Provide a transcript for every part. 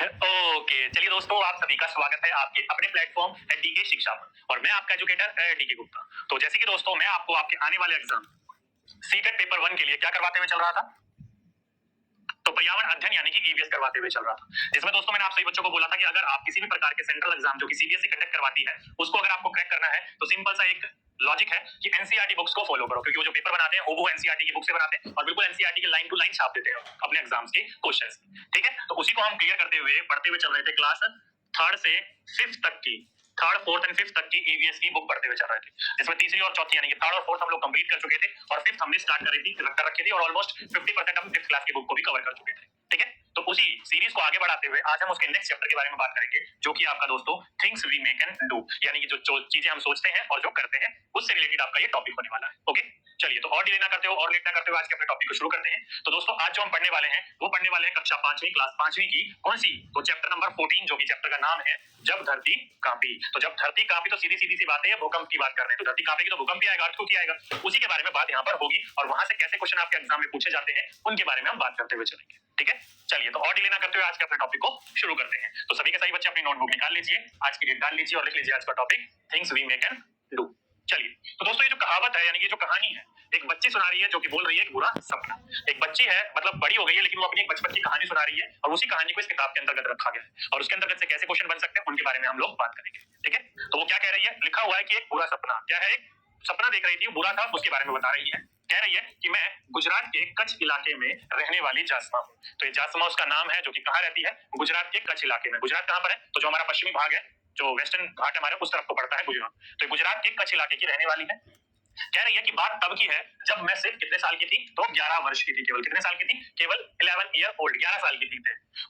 Okay, चलिए दोस्तों, आप सभी का स्वागत है आपके अपने प्लेटफॉर्म डीके शिक्षा पर। और मैं आपका एजुकेटर डीके गुप्ता। तो जैसे कि दोस्तों, मैं आपको आपके आने वाले एग्जाम सीटेट पेपर 1 के लिए क्या करवाते हुए चल रहा था, तो पर्यावरण अध्ययन यानी कि ईवीएस करवाते हुए चल रहा था। जिसमें दोस्तों मैंने आप सभी बच्चों को बोला था कि अगर आप किसी भी प्रकार के सेंट्रल एग्जाम जो कि सीबीएसई कंडक्ट करवाती है, उसको अगर आपको क्रैक करना है तो सिंपल सा एक लॉजिक है कि एनसीईआरटी बुक्स को फॉलो करो, क्योंकि वो जो पेपर बनाते हैं वो एनसीईआरटी की बुक से बनाते हैं और बिल्कुल एनसीईआरटी के लाइन टू लाइन छाप देते हैं अपने एग्जाम्स के क्वेश्चंस। ठीक है, तो उसी को हम क्लियर करते हुए पढ़ते हुए चल रहे थे। क्लास थर्ड से फिफ्थ तक की, थर्ड फोर्थ एंड फिफ्थ तक की ईवीएस की बुक पढ़ते हुए चल रहे थे, जिसमें तीसरी और चौथी यानी कि थर्ड और फोर्थ हम लोग कंप्लीट कर चुके थे और फिफ्थ हमने स्टार्ट कर रखी थी और ऑलमोस्ट 50% हम फिफ्थ क्लास की बुक को भी कवर कर चुके थे। ठीक है, तो उसी सीरीज को आगे बढ़ाते हुए आज हम उसके नेक्स्ट चैप्टर के बारे में बात करेंगे, जो कि आपका दोस्तों things we make and do, यानी कि जो चीजें हम सोचते हैं और जो करते हैं उससे रिलेटेड आपका ये टॉपिक होने वाला है। ओके, चलिए तो और डिले ना करते हो और लेट ना करते हुए आज के अपने टॉपिक को शुरू करते हैं। तो दोस्तों आज जो हम पढ़ने वाले हैं वो पढ़ने वाले हैं कक्षा 5वीं क्लास 5वीं की कौन सी, तो चैप्टर नंबर 14, जो कि चैप्टर का नाम है जब धरती कांपी। तो जब धरती कांपी तो सीधी सीधी सी बात है, भूकंप की बात कर रहे हैं, तो धरती कांपेगी तो भूकंप ही आएगा, अर्थक्वेक आएगा, उसी के बारे में बात यहाँ पर होगी और वहां से कैसे क्वेश्चन आपके एग्जाम में पूछे जाते हैं उनके बारे में हम बात करते हुए चलेंगे। ठीक है, चलिए तो और डिले ना करते हुए आज के अपने टॉपिक को शुरू करते हैं। तो सभी के सभी बच्चे अपनी नोटबुक निकाल लीजिए, आज की डेट डाल लीजिए और लिख लीजिए आज का topic things we make and do. चलिए तो दोस्तों, ये जो कहावत है यानी कि जो कहानी है, एक बच्ची सुना रही है जो कि बोल रही है एक बुरा सपना। एक बच्ची है, मतलब बड़ी हो गई है, लेकिन वो अपनी बचपन की कहानी सुना रही है और उसी कहानी को इस किताब के अंतर्गत रखा गया है और उसके अंतर्गत से कैसे क्वेश्चन बन सकते हैं उनके बारे में हम लोग बात करेंगे। ठीक है, तो वो क्या कह रही है, लिखा हुआ है कि एक बुरा सपना, क्या है, एक सपना देख रही थी, बुरा था, उसके बारे में बता रही है। कह रही है कि मैं गुजरात के कच्छ इलाके में रहने वाली जासमा हूँ। तो ये जासमा उसका नाम है, जो कि कहाँ रहती है, गुजरात के कच्छ इलाके में। गुजरात कहाँ पर है, तो जो हमारा पश्चिमी भाग है, जो वेस्टर्न घाट हमारे उस तरफ को पड़ता है गुजरात। तो गुजरात के कच्छ इलाके की रहने वाली है। कह रही है कि बात तब की है जब मैं सिर्फ कितने साल की थी, तो 11 वर्ष की थी, केवल कितने साल की थी, केवल 11 ईयर ओल्ड, 11 साल की थी।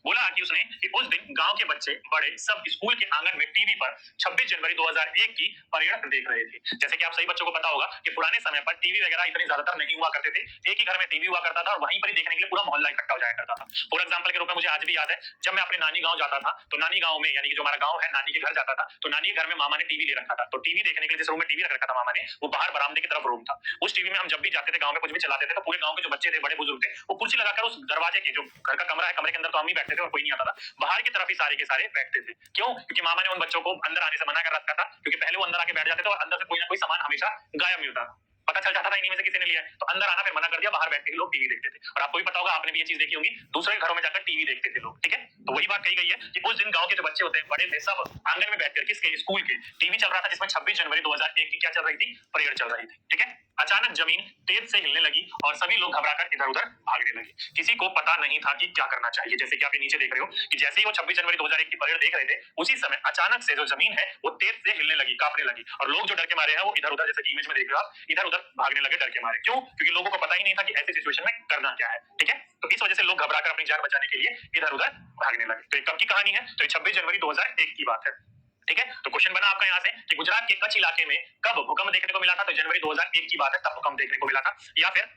बोला कि उसने कि उस दिन गांव के बच्चे बड़े सब स्कूल के आंगन में टीवी पर 26 जनवरी 2001 की परेड देख रहे थे। जैसे कि आप सही बच्चों को पता होगा कि पुराने समय पर टीवी वगैरह इतने ज्यादातर नहीं हुआ करते थे, एक ही घर में टीवी हुआ करता था और वहीं पर ही देखने के लिए पूरा मोहल्ला इकट्ठा हो जाया करता था। फॉर एग्जाम्पल के रूप में मुझे आज भी याद है, जब मैं अपने नानी गांव जाता था तो नानी गांव में यानी कि जो हमारा गांव है, नानी के घर जाता था तो नानी के घर में मामा ने टीवी ले रखा था। तो टीवी देखने के लिए जिस रूम में टीवी रख रखा था मामा ने, वो बाहर बरामदे की तरफ रूम था। उस टीवी में हम जब भी जाते थे गांव में कुछ भी चलाते थे तो पूरे गांव के जो बच्चे थे, बड़े बुजुर्ग थे, वो कुर्सी लगाकर उस दरवाजे के, जो घर का कमरा है, कमरे के अंदर तो हम ही बैठते थे और कोई नहीं आता था, बाहर की तरफ ही सारे के सारे बैठते थे। क्यों, क्योंकि मामा ने उन बच्चों को अंदर आने से मना कर रखा था, क्योंकि पहले वो अंदर आके बैठ जाते थे और अंदर से कोई ना कोई सामान हमेशा गायब मिलता था, पता चल जाता था इन्हीं में से किसी ने लिया है, तो अंदर आना फिर मना कर दिया, बाहर बैठ के लोग टीवी देखते थे। और आपको भी पता होगा, आपने भी ये चीज देखी होगी, दूसरे घरों में जाकर टीवी देखते थे लोग। ठीक है, तो वही बात कही गई है कि उस दिन गांव के जो बच्चे होते हैं, बड़े थे, सब आंगन में बैठकर किसके, स्कूल के टीवी चल रहा था, जिसमें 26 जनवरी 2001 की क्या चल रही थी, परेड चल रही थी। ठीक है, अचानक जमीन तेज से हिलने लगी और सभी लोग घबराकर इधर उधर भागने लगे। किसी को पता नहीं था कि क्या करना चाहिए। जैसे कि आप नीचे देख रहे हो कि जैसे ही वो 26 जनवरी 2001 की परेड देख रहे थे, उसी समय अचानक से जो जमीन है वो तेज से हिलने लगी, कांपने लगी और लोग जो डर के मारे हैं वो इधर उधर, जैसे कि इमेज में देख रहे हो आप, इधर उधर भागने लगे डर के मारे। क्यों, क्योंकि लोगों को पता ही नहीं था कि ऐसी सिचुएशन में करना क्या है। ठीक है, तो इस वजह से लोग घबराकर अपनी जान बचाने के लिए इधर उधर भागने लगे। तो ये कब की कहानी है, तो 26 जनवरी 2001 की बात है। ठीक है, तो क्वेश्चन बना आपका यहाँ से कि गुजरात के कच्छ इलाके में कब भूकंप देखने को मिला था, तो जनवरी 2001 की बात है, तब भूकंप देखने को मिला था। या फिर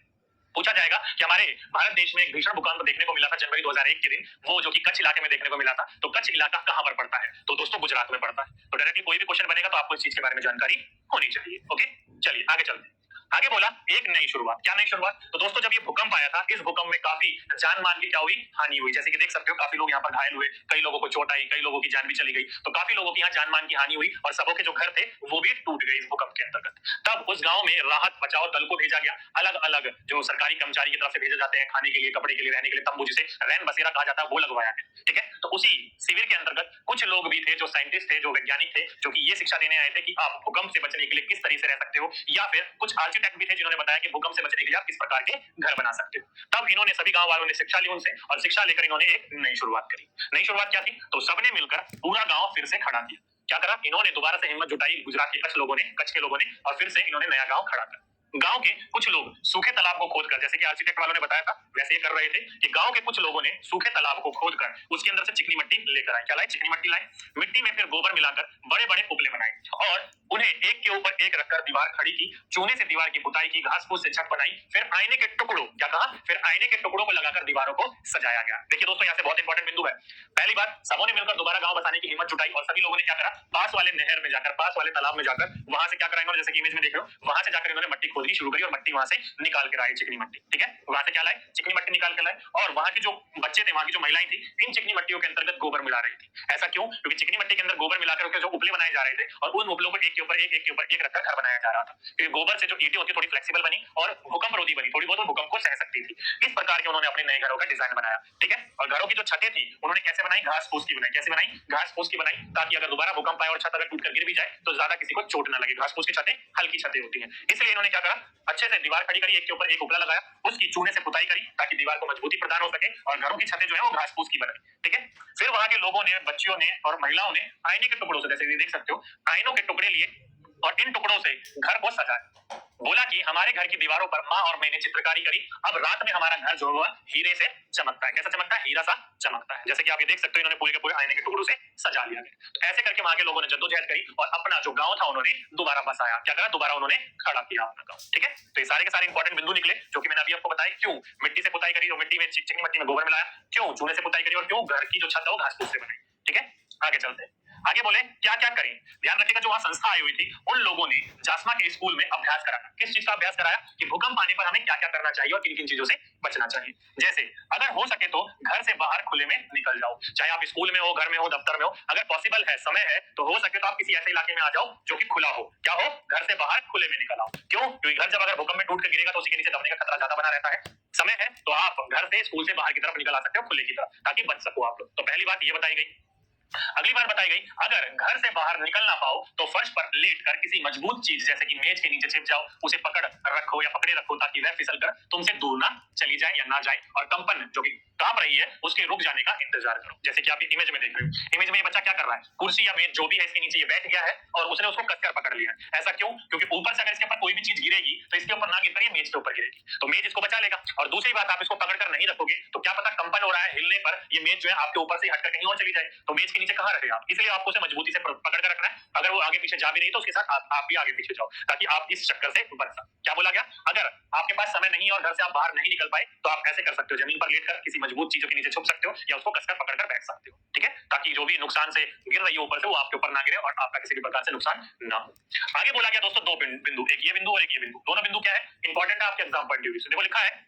पूछा जाएगा कि हमारे भारत देश में एक भीषण भूकंप देखने को मिला था जनवरी 2001 के दिन, वो जो कि कच्छ इलाके में देखने को मिला था, तो कच्छ इलाका कहां पर पड़ता है, तो दोस्तों गुजरात में पड़ता है। तो डायरेक्टली कोई भी क्वेश्चन बनेगा तो आपको इस चीज के बारे में जानकारी होनी चाहिए। ओके, चलिए आगे चलते हैं। आगे बोला एक नई शुरुआत, क्या नई शुरुआत, तो दोस्तों जब ये भूकंप आया था, इस भूकंप में काफी जान मान की क्या हुई, हानि हुई। जैसे कि देख सकते हो काफी लोग यहाँ पर घायल हुए, कई लोगों को चोट आई, कई लोगों की जान भी चली गई, तो काफी लोगों की यहाँ जान मान की हानि हुई और सबों के जो घर थे वो भी टूट गए इस भूकंप के अंतर्गत। तब उस गांव में राहत बचाव दल को भेजा गया, अलग अलग जो सरकारी कर्मचारी की तरफ से भेजे जाते हैं, खाने के लिए, कपड़े के लिए, रहने के लिए तंबू, जिसे रैन बसेरा कहा जाता है, वो लगवाया गया। ठीक है, तो उसी शिविर के अंतर्गत कुछ लोग भी थे जो साइंटिस्ट थे, जो वैज्ञानिक थे, जो कि ये शिक्षा देने आए थे कि आप भूकंप से बचने के लिए किस तरह से रह सकते हो, या फिर कुछ आर्किटेक्ट भी थे जिन्होंने बताया कि भूकंप से बचने के लिए आप किस प्रकार के घर बना सकते हो। तब इन्होंने, सभी गांव वालों ने शिक्षा ली उनसे और शिक्षा लेकर इन्होंने एक नई शुरुआत करी। नई शुरुआत क्या थी, तो सबने मिलकर पूरा गांव फिर से खड़ा किया। क्या करा, इन्होंने दोबारा से हिम्मत जुटाई, गुजरात के कच्छ लोगों ने, कच्छ के लोगों ने, और फिर से इन्होंने नया गांव खड़ा कर। गांव के कुछ लोग सूखे तालाब को खोदकर, जैसे कि आर्किटेक्ट वालों ने बताया था वैसे ये कर रहे थे कि गांव के कुछ लोगों ने सूखे तालाब को खोदकर उसके अंदर से चिकनी मिट्टी लेकर आए। क्या लाए, चिकनी मिट्टी लाए, मिट्टी में फिर गोबर मिलाकर बड़े बड़े उपले बनाए और उन्हें एक के ऊपर एक रखकर दीवार खड़ी की, चूने से दीवार की पुताई की, घास फूस से छत बनाई, फिर आईने के टुकड़ों, क्या कहा, फिर आईने के टुकड़ों को लगाकर दीवारों को सजाया गया। देखिए दोस्तों, यहाँ से बहुत इंपॉर्टेंट बिंदु है। पहली बात, सबों ने मिलकर दोबारा गांव बसाने की हिम्मत जुटाई और सभी लोगों ने क्या करा, पास वाले नहर में जाकर, पास वाले तालाब में जाकर, वहां से क्या करा इन्होंने, जैसे कि इमेज में देख रहे हो, वहां से जाकर इन्होंने मट्टी खोद खोदनी शुरू करी और मट्टी वहां से निकाल के लाए, चिकनी मट्टी। ठीक है, वहां से क्या लाए, चिकनी मट्टी निकाल के लाए। और वहां के जो बच्चे थे, वहां की जो महिलाएं थी, इन चिकनी मट्टियों के अंतर्गत गोबर मिला रही थी। ऐसा क्यों? क्योंकि चिकनी मट्टी के अंदर गोबर मिलाकर उसके जो उपले बनाए जा रहे थे और उन उपलों को एक के ऊपर एक रखकर घर बनाया जा रहा था। क्योंकि गोबर से जो ईंटें होती थोड़ी फ्लेक्सिबल बनी और भूकंप रोधी बनी, थोड़ी बहुत भूकंप को सह सकती थी। इस प्रकार के उन्होंने अपने नए घरों का डिजाइन बनाया। ठीक है, और घरों की जो छतें थी उन्होंने कैसे बनाई, घास फूस की बनाई। कैसे बनाई, घास फूस की बनाई, ताकि अगर दोबारा भूकंप आए और छत अगर टूटकर गिर भी जाए तो ज्यादा किसी को चोट न लगे। घास फूस की छतें हल्की छतें होती हैं, इसलिए इन्होंने क्या करा, अच्छे से दीवार खड़ी करी, एक के ऊपर एक उपला लगाया, उसकी चूने से पुताई करी ताकि दीवार को मजबूती प्रदान हो सके और घरों की छतें जो है वो घास फूस की बनाई। ठीक है, फिर वहां के लोगों ने, बच्चियों ने और महिलाओं ने आईने के टुकड़ों से, जैसे ये देख सकते हो, आईनों के टुकड़े लिए और इन टुकड़ों से घर को सजाया। बोला कि हमारे घर की दीवारों पर माँ और मैंने चित्रकारी करी, अब रात में हमारा घर जो है हीरे से चमकता है। कैसा चमकता है, हीरा सा चमकता है। जैसे कि आप ये देख सकते हो, इन्होंने पूरे के पूरे आईने के टुकड़ों से सजा लिया गया। तो ऐसे करके वहां के लोगों ने जद्दोजहद करी और अपना जो गांव था उन्होंने दोबारा बसाया। क्या करा, दोबारा उन्होंने खड़ा किया अपना गांव। ठीक है, तो ये सारे के सारे इंपॉर्टेंट बिंदु निकले जो कि मैंने अभी आपको बताया। क्यों मिट्टी से पुताई करी और मिट्टी में चिकनी मट्टी में गोबर मिलाया, क्यों चूने से पुताई करी और क्यों घर की जो छत है वो घास फूस से बनाई। ठीक है, आगे चलते हैं। आगे बोले क्या क्या करें। ध्यान रखिएगा, जो वहां संस्था आई हुई थी उन लोगों ने जासमा के स्कूल में अभ्यास कराया। किस चीज का अभ्यास कराया, कि भूकंप आने पर हमें क्या क्या करना चाहिए और किन किन चीजों से बचना चाहिए। जैसे अगर हो सके तो घर से बाहर खुले में निकल जाओ, चाहे आप स्कूल में हो, घर में हो, दफ्तर में हो। अगर पॉसिबल है, समय है, तो हो सके तो आप किसी ऐसे इलाके में आ जाओ जो कि खुला हो। क्या हो, घर से बाहर खुले में निकल आओ। क्यों, क्योंकि घर जब अगर भूकंप में टूट कर गिरेगा तो उसी के नीचे दबने का खतरा ज्यादा बना रहता है। समय है तो आप घर से, स्कूल से बाहर की तरफ निकल आ सकते हो, खुले की तरफ, ताकि बच सको आप लोग। तो पहली बात ये बताई गई। अगली बार बताई गई, अगर घर से बाहर निकल ना पाओ तो फर्श पर लेट कर किसी मजबूत चीज जैसे कि मेज के नीचे छिप जाओ, उसे पकड़ रखो या पकड़े रखो ताकि वह फिसल कर तुमसे दूर ना चली जाए या ना जाए, और कंपन जो कि कांप रही है उसके रुक जाने का इंतजार करो। जैसे कि आप ये इमेज में देख रहे हो, इमेज में ये बच्चा क्या कर रहा है, कुर्सी या मेज जो भी है इसके नीचे ये बैठ गया है और उसने उसको कसकर पकड़ लिया है। ऐसा क्यों, क्योंकि ऊपर से अगर इसके ऊपर कोई भी चीज गिरेगी तो इसके ऊपर ना गिरकर ये मेज के ऊपर गिरेगी, तो मेज इसको बचा लेगा। और दूसरी बात, आप इसको पकड़कर नहीं रखोगे तो क्या पता कंपन हो रहा है, हिलने पर ये मेज जो है आपके ऊपर से हटकर कहीं और चली जाए, तो मेज के नीचे कहां रखेगा। इसलिए आपको उसे मजबूती से पकड़ कर रखना है। अगर वो आगे पीछे जा भी रही तो उसके साथ आप भी आगे पीछे जाओ, ताकि आप इस चक्कर से बच सको। क्या बोला गया, अगर आपके पास समय नहीं है और घर से आप बाहर नहीं निकल पाए तो आप ऐसे कर सकते हो, जमीन पर लेटकर किसी मजबूत चीजों के नीचे छुप सकते हो या उसको कसकर पकड़कर बैठ सकते हो। ठीक है, ताकि जो भी नुकसान से गिर रही है ऊपर से वो आपके ऊपर ना गिरे और आपका किसी भी प्रकार से नुकसान ना हो। आगे बोला गया दोस्तों दो बिंदु, एक ये बिंदु और एक ये बिंदु। दोनों बिंदु क्या है, इंपॉर्टेंट है आपके एग्जाम पॉइंट ऑफ व्यू से। देखो लिखा है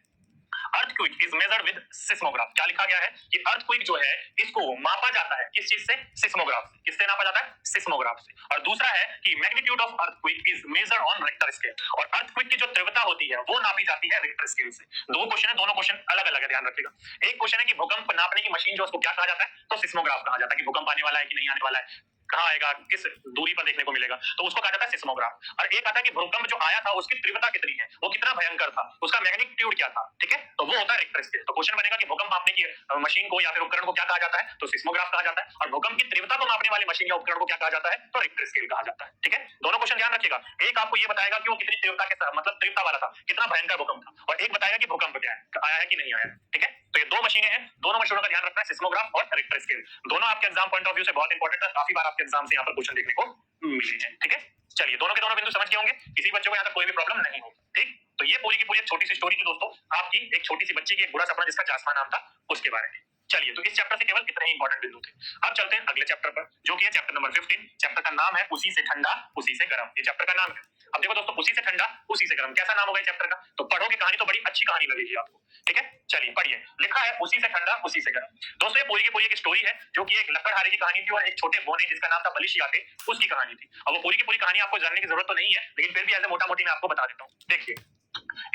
earthquake is measured with seismograph. क्या लिखा गया है कि अर्थक्वेक जो है इसको मापा जाता है किस चीज से, सिस्मोग्राफ से। किससे नापा जाता है, सिस्मोग्राफ से। और दूसरा है कि magnitude of earthquake is measured on Richter scale, और अर्थक्वेक की जो तीव्रता होती है वो नापी जाती है रिक्टर स्केल से। दो क्वेश्चन है, दोनों क्वेश्चन अलग अलग है, ध्यान रखिएगा। एक क्वेश्चन है कि भूकंप नापने की मशीन जो उसको क्या कहा जाता है, तो सिस्मोग्राफ कहा जाता है। कि भूकंप आने वाला है कि नहीं आने वाला है, कहाँ आएगा, किस दूरी पर देखने को मिलेगा, तो उसको कहा जाता है सिस्मोग्राफ। और एक आता है कि भूकंप जो आया था उसकी तीव्रता कितनी है, वो कितना भयंकर था, उसका मैग्नीट्यूड क्या था। ठीक है, तो वो होता है रिक्टर स्केल। तो क्वेश्चन बनेगा कि भूकंप मापने की मशीन को या फिर उपकरण को क्या कहा जाता है, तो सिस्मोग्राफ कहा जाता है। और भूकंप की तीव्रता को मापने वाली मशीन या उपकरण को क्या कहा जाता है, तो रिक्टर स्केल कहा जाता है। ठीक है, दोनों क्वेश्चन ध्यान रखिएगा। एक आपको ये बताएगा कि वो कितनी तीव्रता के साथ, मतलब तीव्रता वाला था, कितना भयंकर भूकंप था, और एक बताएगा कि भूकंप क्या है, आया है कि नहीं आया। ठीक है, तो ये दो मशीनें हैं, दोनों मशीनों का ध्यान रखना है, सिस्मोग्राफ और रिक्टर स्केल। दोनों आपके एग्जाम पॉइंट ऑफ व्यू से बहुत इंपॉर्टेंट है, काफी बार आपके एग्जाम से यहाँ पर क्वेश्चन देखने को मिले हैं। ठीक है, चलिए दोनों के दोनों बिंदु समझ गए होंगे, किसी बच्चों को यहाँ तक कोई भी प्रॉब्लम नहीं हो। ठीक, तो ये पूरी की पूरी एक छोटी सी स्टोरी थी दोस्तों, आपकी एक छोटी सी बच्ची की एक बुरा सपना जिसका जासमा नाम था, उसके बारे में। चलिए, तो इस चैप्टर से केवल इतने ही इंपॉर्टेंट बिंदु थे। अब चलते हैं अगले चैप्टर पर, जो कि है चैप्टर नंबर 15। चैप्टर का नाम है उसी से ठंडा उसी से गर्म, ये चैप्टर का नाम है। अब देखो दोस्तों, उसी से ठंडा उसी से गर्म, कैसा नाम होगा चैप्टर का, तो पढ़ोगे कहानी तो बड़ी अच्छी कहानी लगेगी आपको। ठीक है, चलिए पढ़िए, लिखा है उसी से ठंडा उसी से गर्म। दोस्तों ये पूरी की पूरी एक स्टोरी है, जो कि एक लकड़हारे की कहानी थी और एक छोटे बोने जिसका नाम था बलिशिया थे, उसकी कहानी थी। अब वो पूरी की पूरी कहानी आपको जानने की जरूरत तो नहीं है, लेकिन फिर भी ऐसे मोटा मोटी मैं आपको बता देता हूँ। देखिए,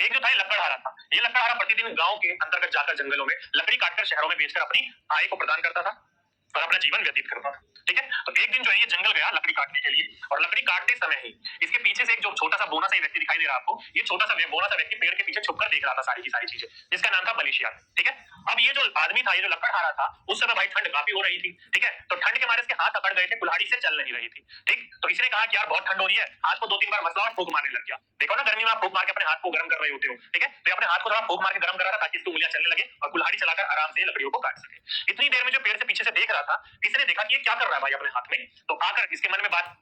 एक जो था लकड़हारा था, ये लकड़हारा प्रतिदिन गांव के अंतर्गत जाकर जंगलों में लकड़ी काटकर शहरों में बेचकर अपनी आय को प्रदान करता था और अपना जीवन व्यतीत करता था। ठीक है, तो एक दिन जो है ये जंगल गया लकड़ी काटने के लिए, और लकड़ी काटते समय ही इसके पीछे से एक जो छोटा सा बोना सा व्यक्ति दिखाई दे रहा है आपको, ये छोटा सा बोना सा व्यक्ति पेड़ के पीछे छुपकर देख रहा था सारी की सारी चीजें, जिसका नाम था बलिशिया। ठीक है, अब ये जो आदमी था, ये जो लकड़हारा था, उस समय भाई ठंड काफी हो रही थी। ठीक है, तो ठंड के मारे इसके हाथ अकड़ गए थे, कुल्हाड़ी से चल नहीं रही थी। ठीक, तो इसने कहा कि यार बहुत ठंड हो रही है, हाथ को 2-3 बार मसला और फूंक मारने लग गया। देखो ना, गर्मी में आप फूंक मार के अपने हाथ को गर्म कर रहे होते हो। ठीक है, तो अपने हाथ को थोड़ा फूंक मार के गर्म कर रहा था ताकि इसकी उंगलियां चलने लगे और कुल्हाड़ी चलाकर आराम से लकड़ियों को काट सके। इतनी देर में जो पेड़ से पीछे से देख रहा था, इसने देखा कि ये क्या कर रहा है भाई अपने हाथ में, तो आकर इसके मन में बात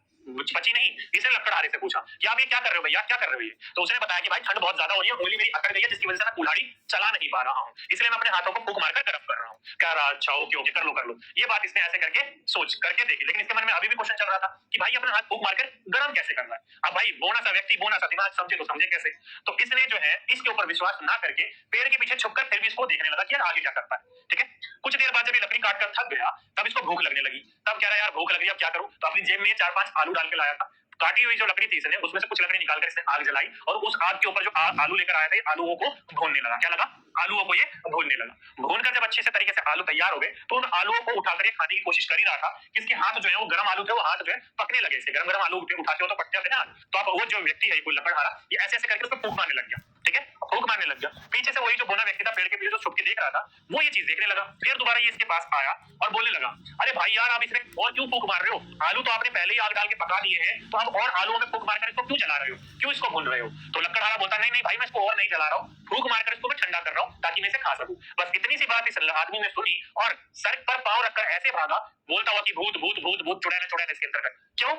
बची नहीं, इसने लकड़हारे से पूछा कि आप ये क्या कर रहे हो भैया, क्या कर रहे हो ये, तो उसने बताया कि भाई ठंड बहुत ज्यादा हो रही है, उंगली मेरी अकड़ गई है जिसकी वजह से मैं कुल्हाड़ी चला नहीं पा रहा हूँ, इसलिए मैं अपने हाथों को फूंक मारकर गर्म कर रहा हूँ। क्या रहा, अच्छा ओके ओके कर लो, ये बात इसने ऐसे करके सोच करके देखी, लेकिन इसके मन में अभी भी क्वेश्चन चल रहा था कि भाई अपना हाथ फूंक मारकर गर्म कैसे करना है। अब भाई बोना सा व्यक्ति बोना सा दिमाग समझे तो समझे कैसे, तो इसने जो है इसके ऊपर विश्वास ना करके पेड़ के पीछे छुपकर फिर भी इसको देखने लगा कि यार आगे क्या करता है। ठीक है, कुछ देर बाद जब ये लकड़ी काट कर थक गया तब इसको भूख लगने लगी, तब कह रहा यार भूख लग रही, अब क्या करूं, तो अपनी जेब में 4-5 आलू डाल के लाया था, काटी हुई जो लकड़ी थी इसने उसमें से कुछ लकड़ी निकालकर इसने आग जलाई और उस आग के ऊपर जो आलू लेकर आया था आलूओं को भूनने लगा। क्या लगा, आलूओं को ये भूनने लगा। भूनकर जब अच्छे से तरीके से आलू तैयार हो गए तो उन आलूओं को उठाकर ये खाने की कोशिश कर ही रहा था कि इसके हाथ जो है वो गर्म आलू थे, वो हाथ जो है पकने लगे, से गरम गरम आलू उठाते हो तो पकते थे ना, तो अब वो जो व्यक्ति है कोई लकड़हारा ये ऐसे ऐसे करके उसको फूंक मारने लग गया। ठीक है, फूंक मारने लग गया, पीछे से वही जो बोना व्यक्ति था पेड़ के पीछे जो छुप के देख रहा था वो ये चीज देखने लगा, फिर दोबारा ये इसके पास आया और बोलने लगा अरे भाई यार आप इसमें और क्यों फूंक मार रहे हो, आलू तो आपने पहले ही आग डाल के पका दिए हैं, तो आप और आलूओं में फूंक मारकर इसको क्यों जला रहे हो, क्यों इसको भून रहे हो। तो लकड़हारा बोलता नहीं नहीं भाई मैं इसको और नहीं जला रहा हूँ, फूंक मारकर इसको मैं ठंडा कर रहा हूँ ताकि मैं इसे खा सकूं। बस इतनी सी बात इस आदमी ने सुनी और सर पर पांव रखकर ऐसे भागा बोलता हुआ कि भूत भूत भूत भूत चुड़ैल चुड़ैल इसके अंतर्गत। क्यों,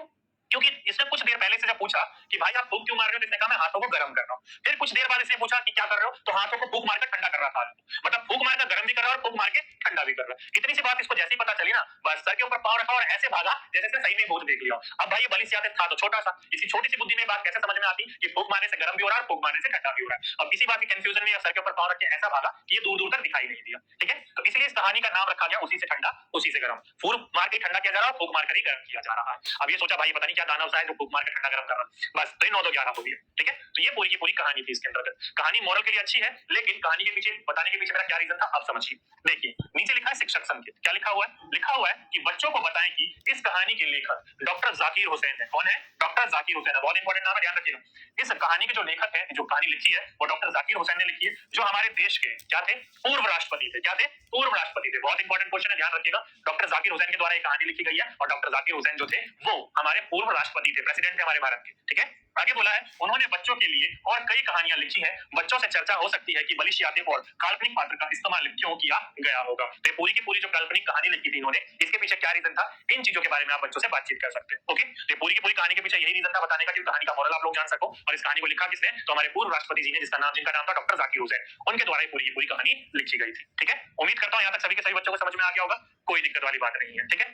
क्योंकि इसने कुछ देर पहले से जब पूछा कि भाई आप फूंक क्यों मार रहे हो, तो इसने कहा मैं हाथों को गर्म कर रहा हूं। फिर कुछ देर बाद इसने पूछा कि क्या कर रहे हो, तो हाथों को फूंक मारकर ठंडा कर रहा था, मतलब फूंक मारकर गर्म भी कर रहा है और फूंक मार के ठंडा भी कर रहा है। इतनी सी बात इसको जैसे ही पता चली ना बस सर के ऊपर पांव रखा और ऐसे भागा जैसे इसने सही में भूत देख लिया। अब भाई ये बलि सियासत था तो छोटा सा, इसी छोटी सी बुद्धि में बात कैसे समझ में आती कि फूंक मारने से गर्म भी हो रहा है, फूंक मारने से ठंडा भी हो रहा है। अब किसी बात की कंफ्यूजन में सर के ऊपर पांव रख के ऐसा भागा कि ये दूर दूर तक दिखाई नहीं दिया। ठीक है, तो इसलिए इस कहानी का नाम रखा गया उसी से ठंडा उसी से गर्म। फूंक मार के ठंडा किया जा रहा है, फूंक मार कर ही गर्म किया जा रहा है। अब ये सोचा भाई पता नहीं क्या दानव सा है जो फूंक मार के ठंडा गर्म कर रहा है, बस तो 9 तो 11 हो गया। ठीक है, तो ये पूरी की पूरी कहानी थी इसके अंतर्गत। कहानी मोरल के लिए अच्छी है लेकिन कहानी के पीछे बताने के पीछे मेरा क्या रीजन था आप समझिए। देखिए नीचे लिखा है शिक्षक संकेत, क्या लिखा हुआ है, लिखा हुआ है कि बच्चों को बताएं कि इस कहानी के लेखक डॉक्टर जाकिर हुसैन है। कौन है, डॉक्टर जाकिर हुसैन है, बहुत इंपॉर्टेंट नाम है, ध्यान रखिएगा। इस कहानी के जो लेखक है, जो कहानी लिखी है वो डॉक्टर जाकिर हुसैन ने लिखी है, जो हमारे देश के क्या थे, पूर्व राष्ट्रपति थे। क्या थे, पूर्व राष्ट्रपति थे। बहुत इंपॉर्टेंट क्वेश्चन है, ध्यान रखिएगा। डॉक्टर जाकिर हुसैन के द्वारा ये कहानी लिखी गई है और डॉक्टर जाकिर हुसैन जो थे वो हमारे पूर्व राष्ट्रपति थे, प्रेसिडेंट थे हमारे भारत के। ठीक है, आगे बोला है उन्होंने बच्चों के लिए और कई कहानियां लिखी हैं। बच्चों से चर्चा हो सकती है कि बलिश यादें और काल्पनिक पात्र का इस्तेमाल क्यों किया गया होगा। तो पूरी की पूरी जो काल्पनिक कहानी लिखी थी इन्होंने, इसके पीछे क्या रीजन था, इन चीजों के बारे में आप बच्चों से बातचीत कर सकते हैं। ओके, तो पूरी की पूरी कहानी के पीछे यही रीजन था बताने का कि कहानी का मोरल आप लोग जान सको। और इस कहानी को लिखा किसने, तो हमारे पूर्व राष्ट्रपति जी ने, जिनका नाम था डॉक्टर जाकिर हुसैन, उनके द्वारा पूरी की पूरी कहानी लिखी गई थी। ठीक है, उम्मीद करता हूं यहां तक सभी के सभी बच्चों को समझ में आ गया होगा, कोई दिक्कत वाली बात नहीं है। ठीक है,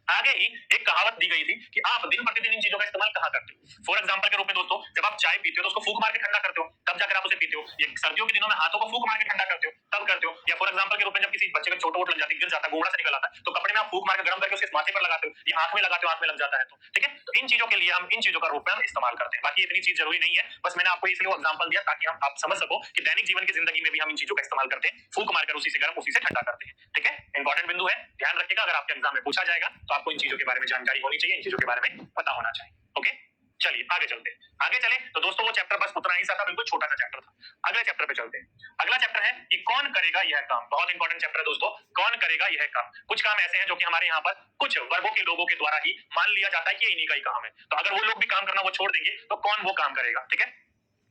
आगे ही एक कहावत दी गई थी कि आप दिन प्रतिदिन इन चीजों का इस्तेमाल कहां करते हो। फॉर एग्जांपल के रूप में दोस्तों, जब आप चाय पीते हो तो उसको फूंक मार के ठंडा करते हो, तब जाकर आप उसे पीते हो। ये सर्दियों के दिनों में हाथों को फूंक मार के ठंडा करते हो, तब करते हो। या फॉर एग्जांपल के रूप में जब किसी बच्चे को चोट वोट लग जाती है, गिर जाता है, गोड़ा से निकल आता है, तो कपड़े में आप फूंक मार के गर्म करके उसके माथे पर लगाते हो, या आंख में लगाते हो, आंख में लग जाता है तो। ठीक है, तो इन चीजों के लिए हम इन चीजों का रूप में हम इस्तेमाल करते हैं। बाकी इतनी चीज जरूरी नहीं है, बस मैंने आपको इसलिए वो एग्जांपल दिया ताकि हम आप समझ सको कि दैनिक जीवन की जिंदगी में भी हम इन चीजों का इस्तेमाल करते हैं, फूंक मारकर उसी से गर्म उसी से ठंडा करते हैं। ठीक है, इंपॉर्टेंट बिंदु है, ध्यान रखिएगा। अगर आपके एग्जाम में पूछा जाएगा तो आपको इन चीजों के बारे में जानकारी होनी चाहिए, इन चीजों के बारे में पता होना चाहिए। ओके, चलिए आगे चलते हैं। आगे चले तो दोस्तों वो चैप्टर बस उतना ही सा था, बिल्कुल छोटा सा चैप्टर था। अगले चैप्टर पे चलते हैं। अगला चैप्टर है कि कौन करेगा यह काम। बहुत इंपॉर्टेंट चैप्टर है दोस्तों, कौन करेगा यह काम। कुछ काम ऐसे हैं जो कि हमारे यहाँ पर कुछ वर्गों के लोगों के द्वारा ही मान लिया जाता है कि इन्हीं का ही काम है, तो अगर वो लोग भी काम करना वो छोड़ देंगे तो कौन वो काम करेगा। ठीक है,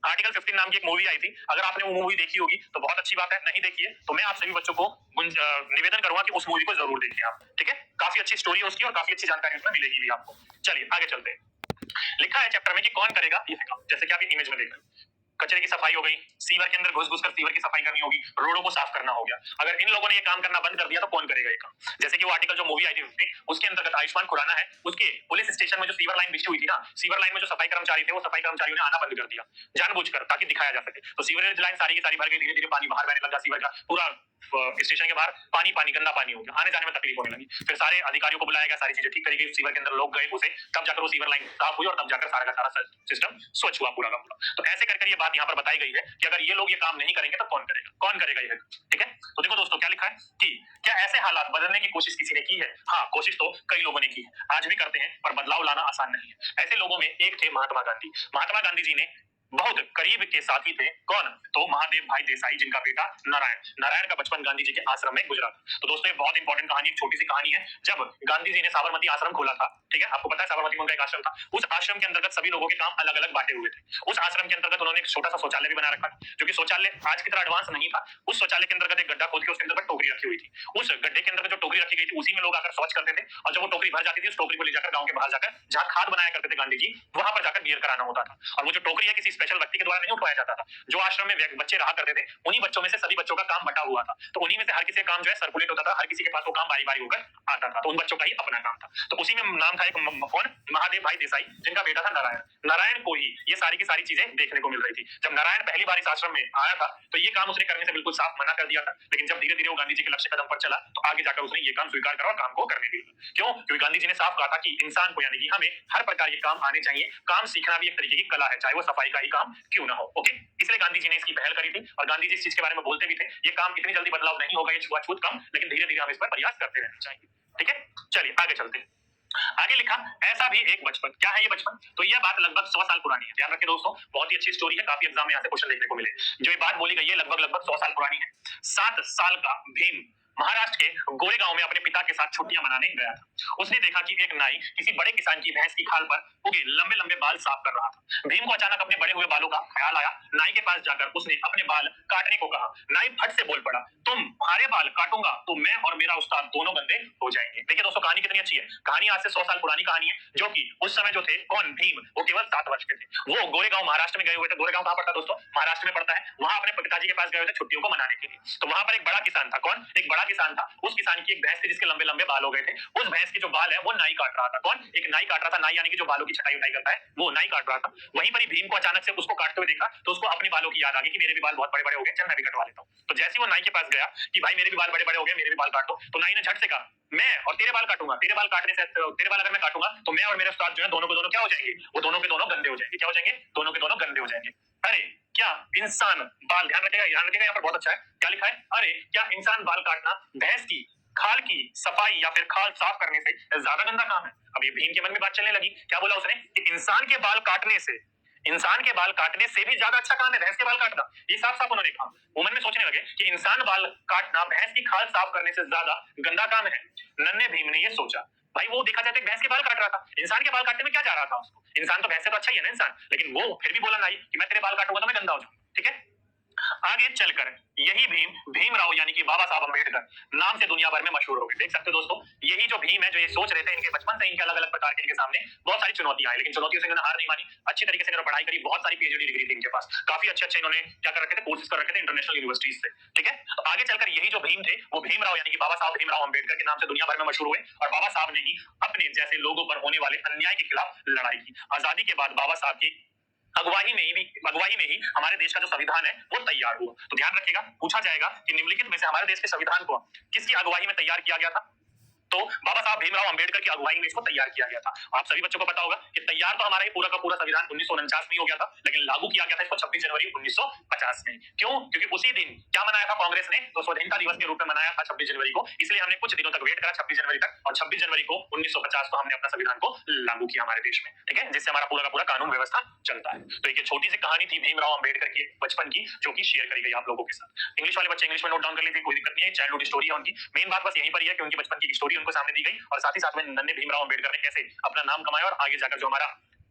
आर्टिकल 15 नाम की एक मूवी आई थी, अगर आपने वो मूवी देखी होगी तो बहुत अच्छी बात है, नहीं देखी है तो मैं आप सभी बच्चों को निवेदन करूंगा कि उस मूवी को जरूर देखें आप। ठीक है, काफी अच्छी स्टोरी है उसकी और काफी अच्छी जानकारी उसमें मिलेगी भी आपको। चलिए आगे चलते हैं। लिखा है चैप्टर में कि कौन करेगा यह काम, जैसे कि आप ये इमेज में देख रहे हैं। कचरे की सफाई हो गई, सीवर के अंदर घुस घुस कर सीवर की सफाई करनी होगी, रोडों को साफ करना हो गया। अगर इन लोगों ने ये काम करना बंद कर दिया तो कौन करेगा ये काम। जैसे कि वो आर्टिकल जो मूवी आई थी उसके अंतर्गत आयुष्मान खुराना है, उसके पुलिस स्टेशन में जो सीवर लाइन बिछी हुई थी ना, सीवर लाइन में जो सफाई कर्मचारी थे वो सफाई कर्मचारियों ने आना बंद कर दिया जानबूझकर ताकि दिखाया जा सके। तो सीवरेज लाइन सारी की सारी भर गई, धीरे धीरे पानी बाहर बहने लगा, सीवर का पूरा स्टेशन के बाहर पानी पानी गंदा पानी हो गया, आने जाने में तकलीफ होने लगी। फिर सारे अधिकारियों को बुलाया गया, सारी चीजें ठीक करी गई, सीवर के अंदर लोग गए उसे, तब जाकर वो सीवर लाइन साफ हुई और तब जाकर सारा का सारा सिस्टम स्वच्छ हुआ पूरा का पूरा। तो ऐसे करके ये बात यहाँ पर बताई गई है कि अगर ये लोग ये काम नहीं करेंगे तो कौन करेगा, कौन करेगा ये। ठीक है, तो देखो दोस्तों क्या लिखा है कि क्या ऐसे हालात बदलने की कोशिश किसी ने की है। हाँ, कोशिश तो कई लोगों ने की है, आज भी करते हैं, पर बदलाव लाना आसान नहीं है। ऐसे लोगों में एक थे महात्मा गांधी। महात्मा गांधी जी ने बहुत करीब के साथी थे, कौन, तो महादेव भाई देसाई, जिनका बेटा नारायण, नारायण का बचपन गांधी जी के आश्रम में गुजरा। तो दोस्तों ये बहुत इंपॉर्टेंट कहानी, एक छोटी सी कहानी है। जब गांधी जी ने साबरमती आश्रम खोला था, ठीक है, आपको पता है साबरमती में उनका एक आश्रम था, उस आश्रम के अंतर्गत सभी लोगों के काम अलग अलग बांटे हुए थे। उस आश्रम के अंतर्गत उन्होंने एक छोटा सा शौचालय भी बना रखा, जो कि शौचालय आज की तरह एडवांस नहीं था। उस शौचालय के अंतर्गत एक गड्ढा खोद के उसके अंदर टोकरी रखी हुई थी उस गड्ढे के अंदर जो टोकरी रखी गई थी उसी में लोग आकर शौच करते थे, और जब वो टोकरी भर जाती थी उस टोकरी को ले जाकर गांव के बाहर जाकर जहां खाद बनाया करते थे गांधी जी, वहां पर जाकर बियर कराना होता था। और वो जो टोकरी है किसी स्पेशल व्यक्ति के द्वारा नहीं उठवाया जाता था, जो आश्रम में बच्चे रहा करते थे उन्हीं बच्चों में से सभी बच्चों का काम बटा हुआ था, तो उन्हीं में से हर किसी का काम जो है सर्कुलेट होता था, हर किसी के पास वो काम बारी बारी होकर आता था, तो उन बच्चों का ही अपना काम था। तो उसी में नाम था एक कौन, महादेव भाई देसाई, जिनका बेटा था नारायण। नारायण को ही ये सारी की सारी चीजें देखने को मिल रही थी। जब नारायण पहली बार इस आश्रम में आया था तो ये काम उसने करने से बिल्कुल साफ मना कर दिया था, लेकिन जब धीरे धीरे वो गांधी जी के लक्ष्य कदम पर चला तो आगे जाकर उसने ये काम स्वीकार करा और काम को करने दिया। क्यों? क्योंकि गांधी जी ने साफ कहा था कि इंसान को यानी कि हमें हर प्रकार के काम आने चाहिए, काम सीखना भी एक तरीके की कला है, चाहे वो सफाई का ही काम क्यों ना हो। ओके, इसलिए गांधी जी ने इसकी पहल करी थी, और गांधी जी इस चीज के बारे में बोलते भी थे, ये काम इतनी जल्दी बदलाव नहीं होगा, ये छुआछूत काम, लेकिन धीरे धीरे हम इस पर प्रयास करते रहना चाहिए। ठीक है, चलिए आगे चलते हैं। आगे लिखा, ऐसा भी एक बचपन। क्या है ये बचपन? तो यह बात लगभग 100 साल पुरानी है। ध्यान रखिए दोस्तों, बहुत ही अच्छी स्टोरी है, काफी एग्जाम में यहाँ से क्वेश्चन देखने को मिले। जो ये बात बोली गई है लगभग लगभग 100 साल पुरानी है। 7 साल का भीम महाराष्ट्र के गोरेगांव में अपने पिता के साथ छुट्टियां मनाने गया था। उसने देखा कि एक नाई किसी बड़े किसान की भैंस की खाल पर उगे लंबे लंबे बाल साफ कर रहा था। भीम को अचानक अपने बड़े हुए बालों का ख्याल आया। नाई के पास जाकर उसने अपने बाल काटने को कहा। नाई फट से बोल पड़ा, तुम्हारे बाल काटूंगा तो मैं और मेरा उस्ताद दोनों गंदे हो जाएंगे। देखिए दोस्तों, कहानी कितनी अच्छी है। कहानी आज से 100 साल पुरानी कहानी है, जो कि उस समय जो थे कौन, भीम, वो केवल 7 वर्ष के थे। वो गोरेगांव महाराष्ट्र में गए हुए थे। गोरेगांव कहां पड़ता है दोस्तों? महाराष्ट्र में पड़ता है। वहां अपने पिताजी के पास गए हुए थे छुट्टियों को मनाने के लिए। तो वहां पर एक बड़ा किसान था। कौन? एक बड़ा किसान था। उस किसान की एक भैंस थी जिसके लंबे लंबे बाल हो गए थे। उस भैंस के जो बाल है वो नाई काट रहा था। कौन? एक नाई काट रहा था। नाई यानी कि जो बालों की छटाई उठाई करता है, वो नाई काट रहा था। वहीं पर ही भीम को अचानक से उसको काटते हुए देखा तो उसको अपने बालों की याद आ गई कि मेरे भी बाल बहुत बड़े बड़े हो गए, चल मैं भी कटवा लेता हूँ। तो जैसे वो नाई के पास गया कि भाई मेरे भी बाल बड़े बड़े हो गए, मेरे भी बाल काट दो, तो नाई ने झट से कहा, मैं और तेरे बाल काटूंगा। तेरे बाल काटने से, तेरे बाल अगर मैं काटूंगा तो मैं और मेरे उस्ताद जो है दोनों के दोनों क्या हो जाएंगे? वो दोनों के दोनों गंदे हो जाएंगे। क्या हो जाएंगे? दोनों के दोनों गंदे हो जाएंगे। अरे क्या इंसान बाल, ध्यान रखिएगा, ध्यान रखिएगा, यहाँ पर बहुत अच्छा है। क्या लिखा है? अरे क्या इंसान बाल काटना भैंस की खाल की सफाई या फिर खाल साफ करने से ज्यादा गंदा काम है? अब ये भीम के मन में बात चलने लगी। क्या बोला उसने? कि इंसान के बाल काटने से भी ज्यादा अच्छा काम है भैंस के बाल काटना। ये साफ साफ उन्होंने कहा। वो मन में सोचने लगे कि इंसान बाल काटना भैंस की खाल साफ करने से ज्यादा गंदा काम है। नन्हे भीम ने ये सोचा। भाई वो देखा जाता है भैंस के बाल काट रहा था, इंसान के बाल काटने में क्या जा रहा था उसको? इंसान तो भैंस से तो अच्छा ही है ना इंसान, लेकिन वो फिर भी बोला नहीं कि मैं तेरे बाल काटूंगा तो मैं गंदा हो जाऊंगा। ठीक है, आगे चलकर यही भीम भीमराव यानी कि बाबा साहब अम्बेडकर नाम से दुनिया भर में मशहूर हो गए। देख सकते हो दोस्तों, यही जो भीम है, जो ये सोच रहे थे, इनके बचपन से इनके अलग अलग प्रकार के इनके सामने बहुत सारी चुनौतियां आई, लेकिन चुनौतियों से इन्होंने हार नहीं मानी। अच्छी तरीके से इन्होंने पढ़ाई करी, बहुत सारी पीएचडी डिग्री थी इनके पास, काफी अच्छे अच्छे इन्होंने क्या कर रखे थे, कोर्सेज कर रखे थे इंटरनेशनल यूनिवर्सिटीज से। ठीक है, तो आगे चलकर यही जो भीम थे वो भीमराव यानी कि बाबा साहब भीमराव अम्बेडकर के नाम से दुनिया भर में मशहूर हुए, और बाबा साहब ने ही अपने जैसे लोगों पर होने वाले अन्याय के खिलाफ लड़ाई की। आजादी के बाद बाबा साहब की अगुवाई में ही हमारे देश का जो संविधान है वो तैयार हुआ। तो ध्यान रखिएगा, पूछा जाएगा कि निम्नलिखित में से हमारे देश के संविधान को किसकी अगुवाई में तैयार किया गया था? तो बाबा साहब भीमराव अंबेडकर की अगुवाई में इसको तैयार किया गया था। आप सभी बच्चों को पता होगा कि तैयार तो हमारा ये पूरा का पूरा संविधान 1949 में हो गया था, लेकिन लागू किया गया था इसको 26 जनवरी 1950 में। क्यों? क्योंकि उसी दिन क्या मनाया था कांग्रेस ने? तो स्वाधीनता दिवस के रूप में मनाया था 26 जनवरी को। इसलिए हमने कुछ दिनों तक वेट करा 26 जनवरी तक, और 26 जनवरी को 1950 को हमने अपना संविधान को लागू किया हमारे देश में। ठीक है, जिससे हमारा पूरा का पूरा कानून व्यवस्था चलता है। तो एक छोटी सी कहानी थी भीमराव अंबेडकर की बचपन की, जो कि शेयर करी गई आप लोगों के साथ। इंग्लिश वाले बच्चे इंग्लिश में नोट डाउन कर लीजिए, कोई दिक्कत नहीं है, चाइल्डहुड स्टोरी है उनकी। मेन बात बस यहीं पर ही है कि उनकी बचपन की स्टोरी उनको सामने दी गई, और साथ ही साथ में नन्हे भीमराव अंबेडकर ने कैसे अपना नाम कमाया और आगे जाकर जो हमारा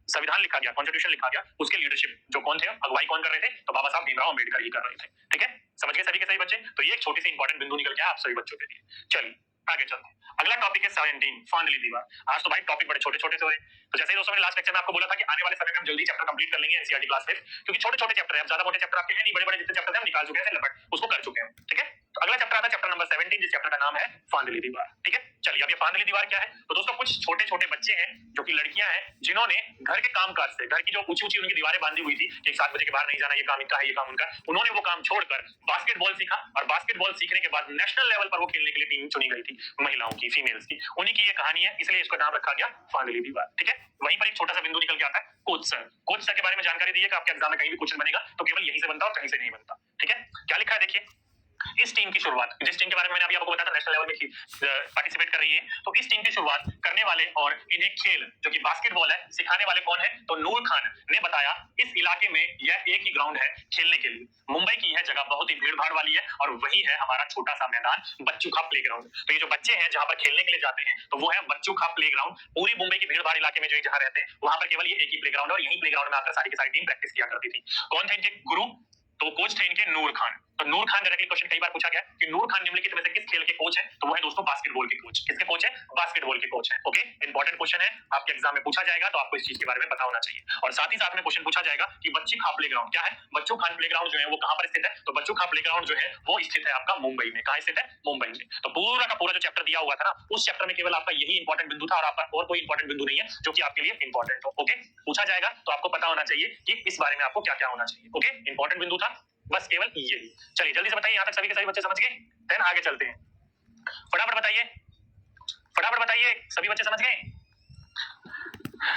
संविधान लिखा गया, कॉन्स्टिट्यूशन लिखा गया, उसके लीडरशिप जो कौन थे, अगुवाई कौन कर रहे थे? तो बाबा साहब भीमराव अंबेडकर ही कर रहे थे। ठीक है, समझ गए सभी के सभी बच्चे? तो ये एक छोटी सी इंपॉर्टेंट बिंदु निकल गया आप सभी बच्चों के लिए। चलिए आगे चलते हैं। अगला टॉपिक है 17 फांदली दीवार। आज तो भाई टॉपिक बड़े छोटे छोटे से हो रहे हैं। तो जैसे ही दोस्तों मैंने लास्ट लेक्चर में आपको बोला था कि आने वाले समय में हम जल्दी चैप्टर कंप्लीट कर लेंगे एनसीईआरटी क्लास 5, क्योंकि छोटे छोटे चैप्टर हैं, ज्यादा मोटे चैप्टर आपके हैं नहीं, बड़े बड़े जितने चैप्टर हैं हम निकाल चुके हैं लपट, उसको कर चुके हैं। ठीक है, तो अगला चैप्टर आता है चैप्टर नंबर 17, जिस चैप्टर का नाम है फांदली दीवार। ठीक है, चलिए अब ये फांदली दीवार क्या है? तो दोस्तों कुछ छोटे छोटे बच्चे हैं जो कि लड़कियां हैं, जिन्होंने घर के कामकाज से, घर की जो ऊंची ऊंची उनकी दीवारें बांधी हुई थी कि 7 बजे के बाहर नहीं जाना, ये काम इनका है, ये काम उनका, उन्होंने वो काम छोड़कर बास्केटबॉल सीखा, और बास्केटबॉल सीखने के बाद नेशनल लेवल पर वो खेलने के लिए टीम चुनी गई थी, महिलाओं की, फीमेल्स की। उन्हीं की ये कहानी है, इसलिए इसका नाम रखा गया फांदली दीवार। ठीक है, वहीं पर एक छोटा सा बिंदु निकल के आता है कोच सर। कोच सर के बारे में जानकारी दी है कि आपके एग्जाम में कहीं भी क्वेश्चन बनेगा तो केवल यहीं से बनता है और कहीं से नहीं बनता। ठीक है, क्या लिखा है देखिए, इस टीम की शुरुआत, जिस टीम के बारे में मैंने अभी आपको बताया था नेशनल लेवल में पार्टिसिपेट कर रही है, तो इस टीम की शुरुआत करने वाले और इन्हें खेल जो कि बास्केटबॉल है सिखाने वाले कौन है? तो नूर खान ने बताया इस इलाके में यह एक ही ग्राउंड है खेलने के लिए। मुंबई की यह जगह बहुत ही भीड़ भाड़ वाली है, और वही है हमारा छोटा सा मैदान बच्चू खा प्ले ग्राउंड। तो ये जो बच्चे हैं जहां पर खेलने के लिए जाते हैं तो वो है बच्चू खा प्ले ग्राउंड। पूरी मुंबई की भीड़ भाड़ इलाके में जो जहां रहते हैं वहां पर केवल ये एक ही प्ले ग्राउंड है, और यही प्ले ग्राउंड में आकर सारी की सारी टीम प्रैक्टिस किया करती थी। कौन थे इनके गुरु? तो कोच थे इनके नूर खान। तो नूर खान डायरेक्टली क्वेश्चन कई बार पूछा गया कि नूर खान निम्नलिखित में से किस खेल के कोच हैं? तो वो है दोस्तों बास्केटबॉल के कोच। किसके कोच है? बास्केटबॉल के कोच है। ओके, इंपॉर्टेंट क्वेश्चन है, आपके एग्जाम में पूछा जाएगा, तो आपको इस चीज के बारे में पता होना चाहिए। और साथ ही साथ में क्वेश्चन पूछा जाएगा कि बच्ची खां प्लेग्राउंड क्या है? बच्चों खान प्लेग्राउंड जो है वो कहां पर स्थित है? तो बच्चों खां प्लेग्राउंड जो है वो स्थित है आपका मुंबई में। कहां स्थित है? मुंबई में। तो पूरा का पूरा जो चैप्टर दिया हुआ था ना, उस चैप्टर में केवल आपका यही इंपॉर्टेंट बिंदु था, और आपका और कोई इंपॉर्टेंट बिंदु नहीं है जो कि आपके लिए इंपॉर्टेंट हो। ओके, पूछा जाएगा तो आपको पता होना चाहिए कि इस बारे में आपको क्या क्या होना चाहिए। ओके, इंपॉर्टेंट बिंदु था बस केवल यही। चलिए जल्दी से बताइए, यहां तक सभी के सभी बच्चे समझ गए? देन आगे चलते हैं। फटाफट बताइए, फटाफट बताइए, सभी बच्चे समझ गए?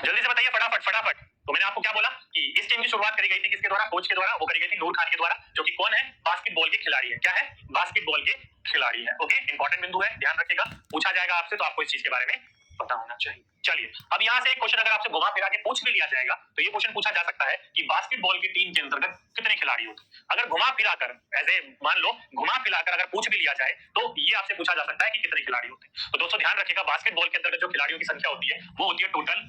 जल्दी से बताइए, फटाफट फटाफट। तो मैंने आपको क्या बोला कि इस टीम की शुरुआत करी गई थी किसके द्वारा? कोच के द्वारा। वो करी गई थी नूर खान के द्वारा, जो कि कौन है? बास्केटबॉल के खिलाड़ी है। क्या है? बास्केटबॉल के खिलाड़ी है। ओके, इंपॉर्टेंट बिंदु है, ध्यान रखिएगा, पूछा जाएगा आपसे, तो आपको इस चीज के बारे में पता होना चाहिए। चलिए, अब यहां से एक क्वेश्चन अगर आपसे घुमा फिरा के पूछ भी लिया जाएगा, तो ये क्वेश्चन पूछा जा सकता है कि बास्केटबॉल की टीम के अंतर्गत कितने खिलाड़ी होते हैं? अगर घुमा फिरा कर, ऐसे मान लो घुमा फिरा कर अगर पूछ भी लिया जाए, तो ये आपसे पूछा जा सकता है कि कितने खिलाड़ी होते हैं। तो दोस्तों ध्यान रखिएगा, बास्केटबॉल के अंतर्गत जो खिलाड़ियों की संख्या होती है वो होती है टोटल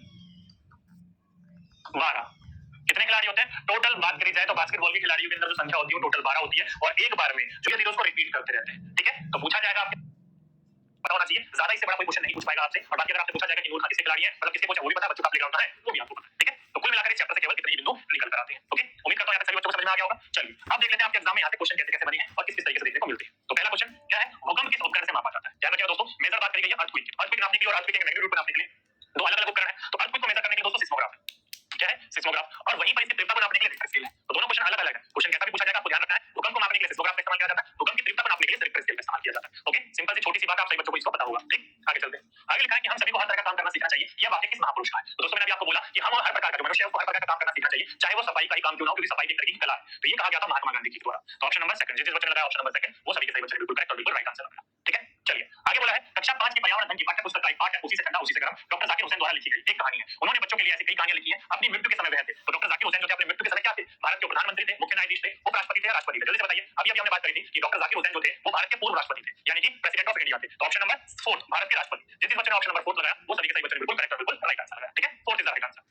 12। कितने खिलाड़ी होते हैं? टोटल बात करी जाए तो बास्केटबॉल के खिलाड़ियों के अंदर जो संख्या होती है वो टोटल 12 होती है, और एक बार में जो ये उसको रिपीट करते रहते हैं। ठीक है, तो पूछा जाएगा आपके पता होना चाहिए, ज्यादा इससे बड़ा कोई क्वेश्चन नहीं पूछ पाएगा आपसे। और बाकी अगर आपसे पूछा जाएगा कि नूर खान किसके खिलाड़ी है, मतलब किसके कोच है, वो भी पता है, बच्चों का प्लेग्राउंड है वो भी आपको पता है। ठीक है, तो कुल मिलाकर इस चैप्टर से केवल कितने ही बिंदु निकल कर आते हैं। ओके, उम्मीद करता हूं यहाँ तक सभी बच्चों को समझ में आ गया होगा। चलिए अब देख लेते हैं आपके एग्जाम में यहाँ पे क्वेश्चन कैसे कैसे बने हैं और किस किस तरीके से देखने को मिलते हैं। तो पहला क्वेश्चन क्या है? भूकंप किस उपकरण से मापा जाता है? ध्यान रखिएगा दोस्तों, मेजर बात करी गई है अर्थक्वेक की। अर्थक्वेक नापने के लिए और अर्थक्वेक के मैग्नीट्यूड को नापने के लिए दो अलग अलग उपकरण है। तो अर्थक्वेक को मेजर करने के लिए दोस्तों सिस्मोग्राफ क्या है? सिस्मोग्राफ। और वहीं पर इसकी तीव्रता को नापने के लिए रिक्टर स्केल है। तो दोनों क्वेश्चन अलग अलग है, क्वेश्चन कैसा भी पूछा जाएगा आपको ध्यान रखना है। भूकंप को मापने के लिए सिस्मोग्राफ का इस्तेमाल किया जाता है, भूकंप की तीव्रता को नापने के लिए रिक्टर स्केल का इस्तेमाल किया जाता है। ओके, सिंपल सी छोटी सी बात, आप सभी बच्चों को इसको पता होगा। ठीक, आगे चलते हैं। आगे लिखा है कि हम सभी को हर तरह का काम करना सीखना चाहिए, यह वाक्य किस महापुरुष का है? तो दोस्तों मैंने अभी आपको बोला कि हम हर प्रकार का जो मनुष्य है उसको हर प्रकार का काम करना सीखना चाहिए, चाहे वो सफाई का ही काम क्यों ना हो, क्योंकि सफाई एक तरह की कला है। तो ये कहा गया था महात्मा गांधी जी द्वारा। तो ऑप्शन नंबर सेकंड, जिस बच्चे ने लगाया ऑप्शन नंबर सेकंड, वो सभी के सही बच्चे बिल्कुल करेक्ट और बिल्कुल राइट आंसर लगा। ठीक है, चलिए आगे बोला है कक्षा 5 की पर्यावरण अध्ययन की पाठ्य पुस्तक का एक पाठ है, उसी से ठंडा उसी से गर्म, डॉक्टर जाकिर हुसैन द्वारा लिखी गई एक कहानी है। उन्होंने बच्चों के लिए ऐसी कई कहानियां लिखी हैं, अपनी मृत्यु के समय वह थे। तो डॉक्टर जाकिर हुसैन जो थे अपने मृत्यु के समय क्या थे? भारत के प्रधानमंत्री थे, मुख्य न्यायाधीश थे, उपराष्ट्रपति थे या राष्ट्रपति थे? जल्दी से बताइए, अभी अभी हमने बात करी थी कि डॉक्टर जाकिर हुसैन जो थे वो भारत के पूर्व राष्ट्रपति थे, यानी कि प्रेसिडेंट ऑफ इंडिया थे। तो ऑप्शन नंबर 4 भारत के राष्ट्रपति। जिस बच्चे ने ऑप्शन नंबर 4 लगाया वो सभी के सही बच्चे ने बिल्कुल करेक्ट और बिल्कुल राइट आंसर लगाया। ठीक है, 4 इज द राइट आंसर।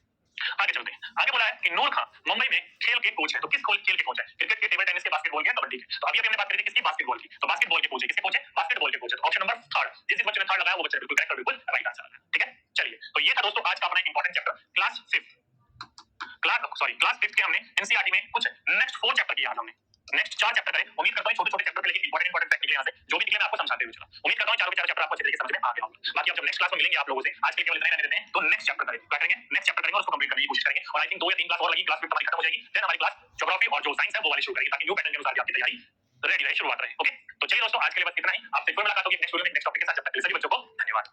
आगे चलते हैं। आगे बोला है कि नूर खान मुंबई में खेल के कोच है। तो किस खेल के कोच है? क्रिकेट के, टेबल टेनिस के, बास्केटबॉल के, कबड्डी के? तो अभी हमने बात करी थी किसकी? बास्केटबॉल की। तो बास्केटबॉल के कोच है, किसके कोच है? बास्केटबॉल के कोच है। तो ऑप्शन नंबर 3 जिस बच्चे ने 3 लगाया वो बच्चा बिल्कुल करेक्ट और बिल्कुल राइट आंसर लगाया। ठीक है, चलिए तो ये था दोस्तों आज का अपना इंपॉर्टेंट चैप्टर क्लास 5th के हमने एनसीईआरटी में कुछ नेक्स्ट 4 चैप्टर किया हमने। नेक्स्ट 4 चैप्टर करें। उम्मीद करता हूं छोटे-छोटे चैप्टर पे लेकिन इंपॉर्टेंट फैक्ट निकले यहां से, जो भी निकले मैं आपको समझाते हुए चला। उम्मीद करता हूं चारों के चारों चैप्टर आपको अच्छे तरीके से समझ में आ गया होगा। बाकी अब जब नेक्स्ट क्लास में मिलेंगे आप लोगों से, आज के लिए केवल इतना ही रहने देते हैं। तो नेक्स्ट चैप्टर करें, क्या करेंगे? नेक्स्ट चैप्टर करेंगे और उसको कंप्लीट करने की कोशिश करेंगे। और आई थिंक 2 या 3 क्लास और लगेगी, क्लास 5 हमारी खत्म हो जाएगी। देन हमारी क्लास ज्योग्राफी और जो साइंस है वो वाली शुरू करेगी, ताकि न्यू पैटर्न के अनुसार आपकी तैयारी रेडी रहे, शुरुआत रहे। ओके, तो चलिए दोस्तों आज के लिए बस इतना ही। आपसे फिर मुलाकात होगी नेक्स्ट वीडियो में नेक्स्ट टॉपिक के साथ। जब तक के लिए सभी बच्चों को धन्यवाद।